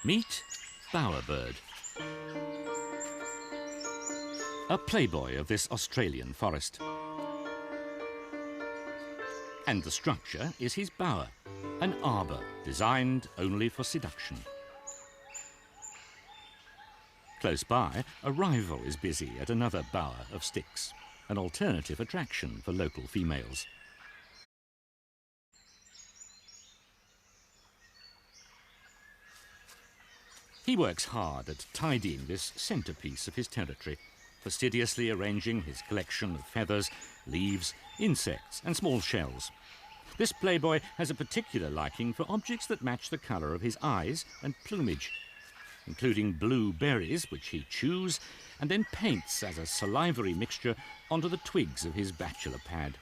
Meet Bowerbird, a playboy of this Australian forest. And the structure is his bower, an arbour designed only for seduction. Close by, a rival is busy at another bower of sticks, an alternative attraction for local females. He works hard at tidying this centrepiece of his territory, fastidiously arranging his collection of feathers, leaves, insects and small shells. This playboy has a particular liking for objects that match the colour of his eyes and plumage, including blue berries, which he chews and then paints as a salivary mixture onto the twigs of his bachelor pad.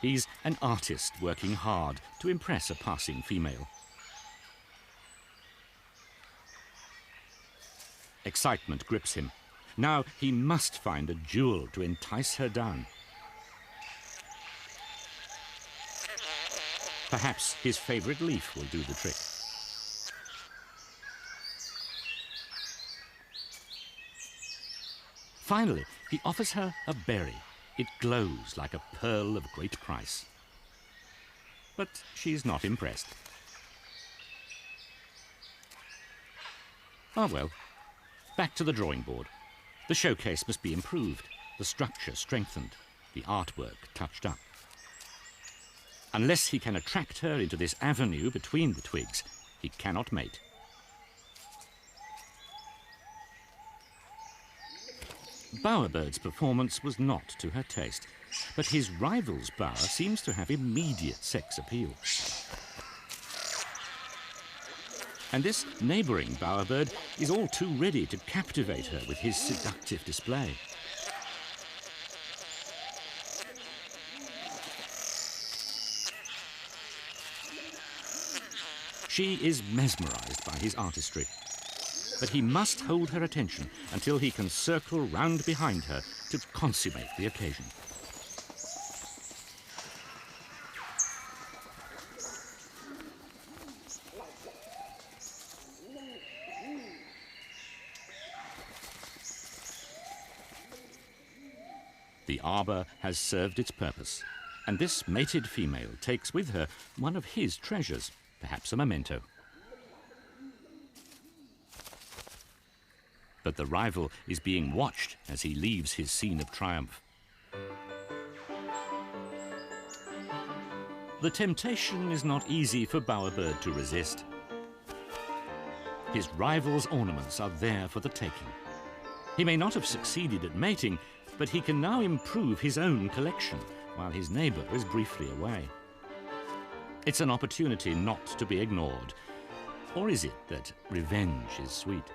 He's an artist working hard to impress a passing female. Excitement grips him. Now he must find a jewel to entice her down. Perhaps his favourite leaf will do the trick. Finally, he offers her a berry. It glows like a pearl of great price. But she's not impressed. Ah well, back to the drawing board. The showcase must be improved, the structure strengthened, the artwork touched up. Unless he can attract her into this avenue between the twigs, he cannot mate. Bowerbird's performance was not to her taste, but his rival's bower seems to have immediate sex appeal. And this neighbouring bowerbird is all too ready to captivate her with his seductive display. She is mesmerised by his artistry, but he must hold her attention until he can circle round behind her to consummate the occasion. The arbour has served its purpose, and this mated female takes with her one of his treasures, perhaps a memento. But the rival is being watched as he leaves his scene of triumph. The temptation is not easy for Bowerbird to resist. His rival's ornaments are there for the taking. He may not have succeeded at mating, but he can now improve his own collection while his neighbour is briefly away. It's an opportunity not to be ignored. Or is it that revenge is sweet?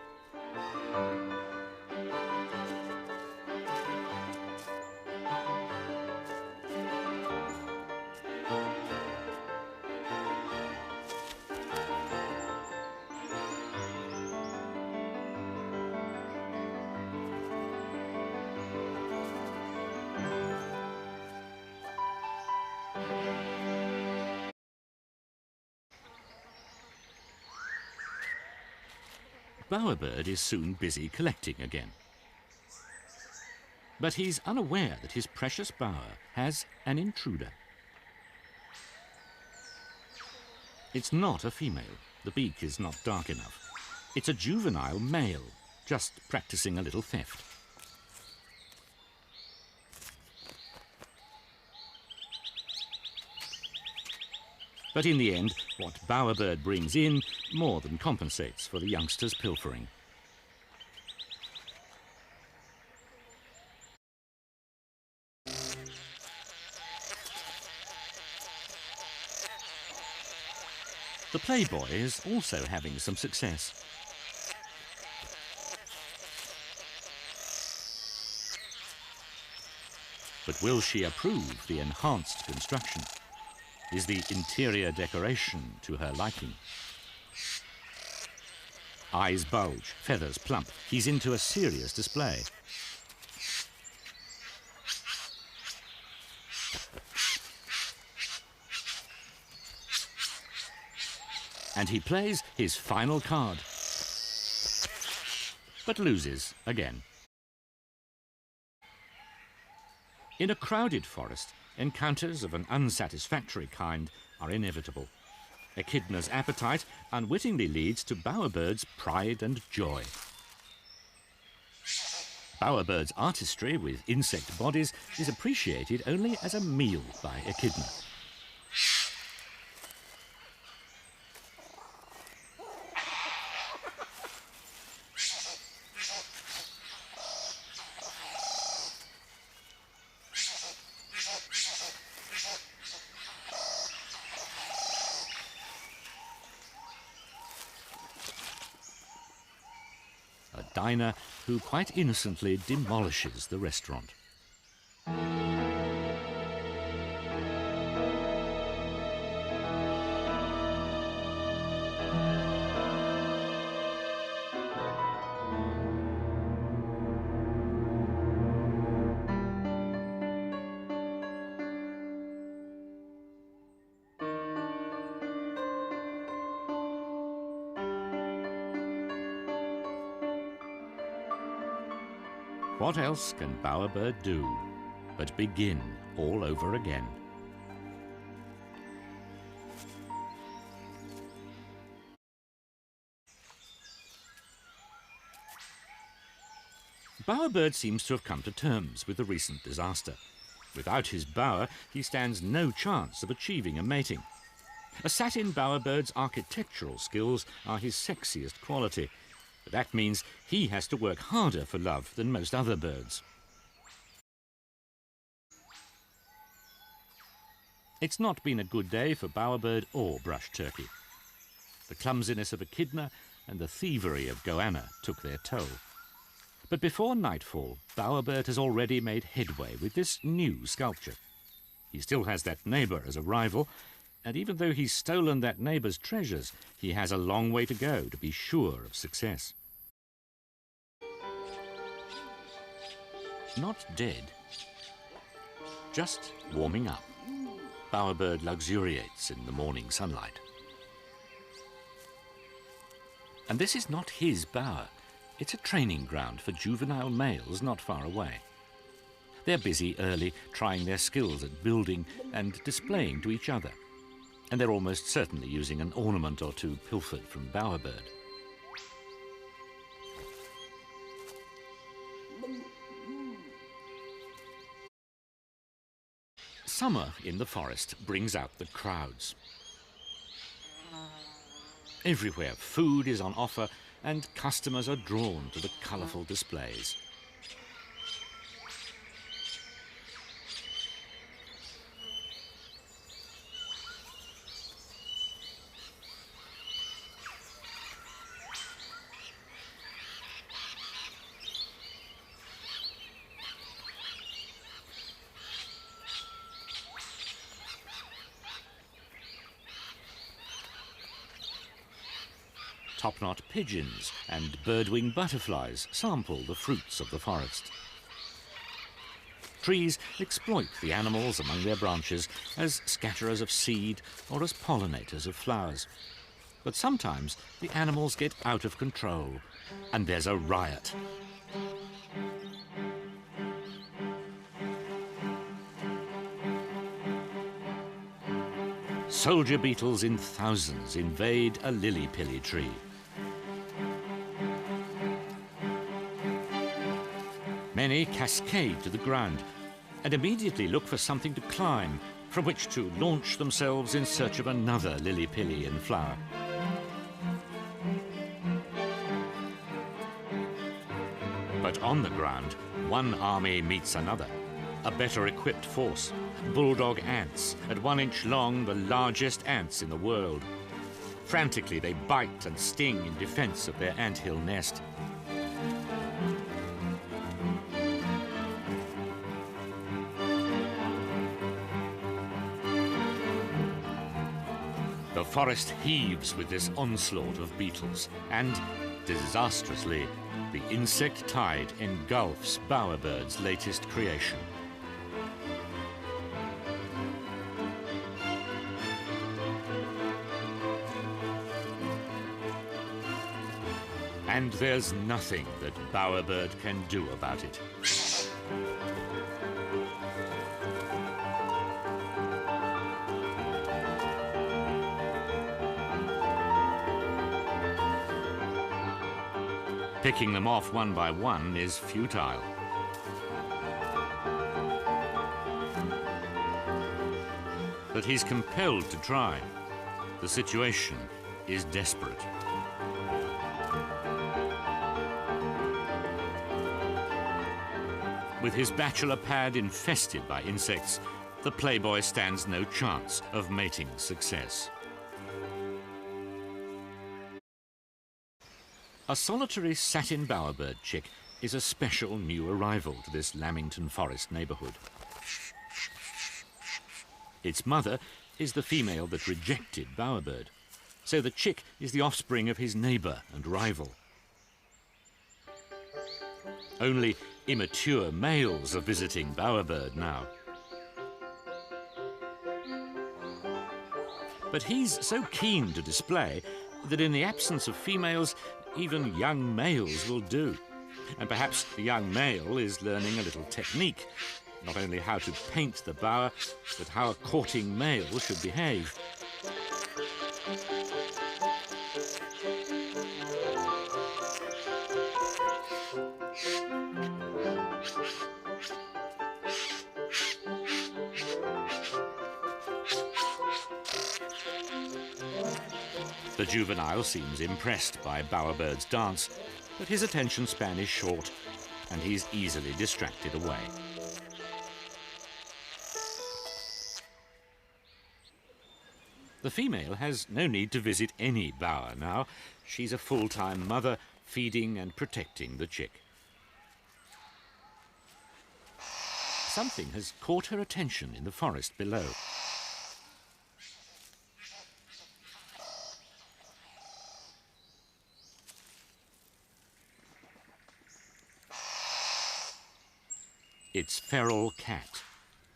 Bowerbird is soon busy collecting again. But he's unaware that his precious bower has an intruder. It's not a female. The beak is not dark enough. It's a juvenile male, just practicing a little theft. But in the end, what Bowerbird brings in more than compensates for the youngster's pilfering. The playboy is also having some success. But will she approve the enhanced construction? Is the interior decoration to her liking? Eyes bulge, feathers plump. He's into a serious display. And he plays his final card, but loses again. In a crowded forest, encounters of an unsatisfactory kind are inevitable. Echidna's appetite unwittingly leads to Bowerbird's pride and joy. Bowerbird's artistry with insect bodies is appreciated only as a meal by Echidna. A diner who quite innocently demolishes the restaurant. What else can Bowerbird do but begin all over again? Bowerbird seems to have come to terms with the recent disaster. Without his bower, he stands no chance of achieving a mating. A satin Bowerbird's architectural skills are his sexiest quality. But that means he has to work harder for love than most other birds. It's not been a good day for Bowerbird or brush turkey. The clumsiness of Echidna and the thievery of Goanna took their toll. But before nightfall, Bowerbird has already made headway with this new sculpture. He still has that neighbour as a rival, and even though he's stolen that neighbour's treasures, he has a long way to go to be sure of success. Not dead, just warming up. Bowerbird luxuriates in the morning sunlight. And this is not his bower. It's a training ground for juvenile males not far away. They're busy early, trying their skills at building and displaying to each other. And they're almost certainly using an ornament or two pilfered from Bowerbird. Summer in the forest brings out the crowds. Everywhere food is on offer and customers are drawn to the colourful displays. Top-knot pigeons and bird-wing butterflies sample the fruits of the forest. Trees exploit the animals among their branches as scatterers of seed or as pollinators of flowers. But sometimes the animals get out of control and there's a riot. Soldier beetles in thousands invade a lily-pilly tree. Many cascade to the ground and immediately look for something to climb, from which to launch themselves in search of another lily-pilly in flower. But on the ground, one army meets another, a better equipped force. Bulldog ants, at 1 inch long, the largest ants in the world. Frantically, they bite and sting in defense of their anthill nest. The forest heaves with this onslaught of beetles, and, disastrously, the insect tide engulfs Bowerbird's latest creation. And there's nothing that Bowerbird can do about it. Picking them off one by one is futile. But he's compelled to try. The situation is desperate. With his bachelor pad infested by insects, the playboy stands no chance of mating success. A solitary satin bowerbird chick is a special new arrival to this Lamington Forest neighbourhood. Its mother is the female that rejected Bowerbird, so the chick is the offspring of his neighbour and rival. Only immature males are visiting Bowerbird now. But he's so keen to display that in the absence of females, even young males will do. And perhaps the young male is learning a little technique, not only how to paint the bower, but how a courting male should behave. The juvenile seems impressed by Bowerbird's dance, but his attention span is short and he's easily distracted away. The female has no need to visit any bower now. She's a full-time mother, feeding and protecting the chick. Something has caught her attention in the forest below. It's feral cat,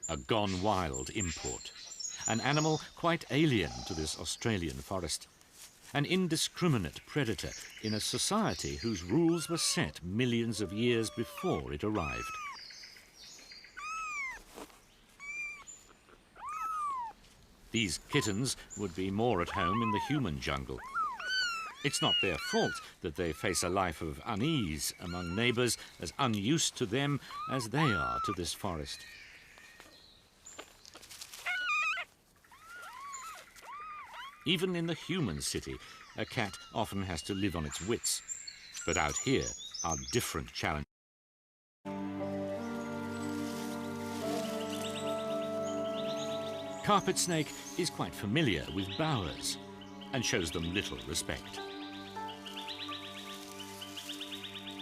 a gone wild import. An animal quite alien to this Australian forest. An indiscriminate predator in a society whose rules were set millions of years before it arrived. These kittens would be more at home in the human jungle. It's not their fault that they face a life of unease among neighbours as unused to them as they are to this forest. Even in the human city, a cat often has to live on its wits. But out here are different challenges. Carpet snake is quite familiar with bowers and shows them little respect.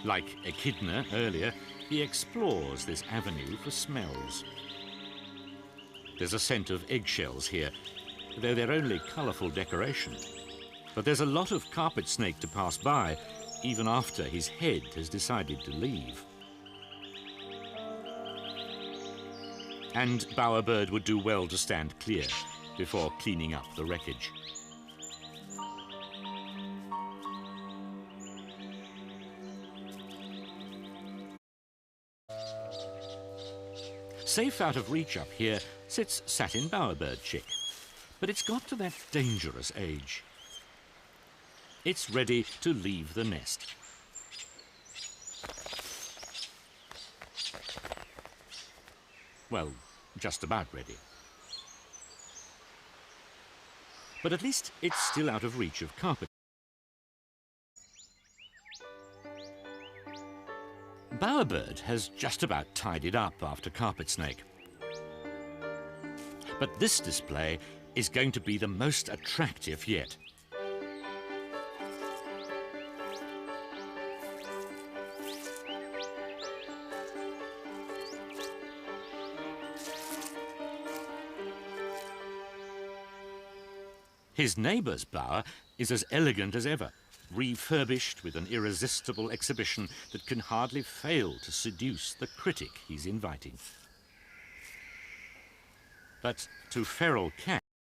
Like echidna earlier, he explores this avenue for smells. There's a scent of eggshells here, though they're only colourful decoration. But there's a lot of carpet snake to pass by, even after his head has decided to leave. And Bowerbird would do well to stand clear before cleaning up the wreckage. Safe out of reach up here sits satin bowerbird chick, but it's got to that dangerous age. It's ready to leave the nest. Well, just about ready. But at least it's still out of reach of carpet. Bowerbird has just about tidied up after carpet snake. But this display is going to be the most attractive yet. His neighbour's bower is as elegant as ever, refurbished with an irresistible exhibition that can hardly fail to seduce the critic he's inviting. But to feral cat,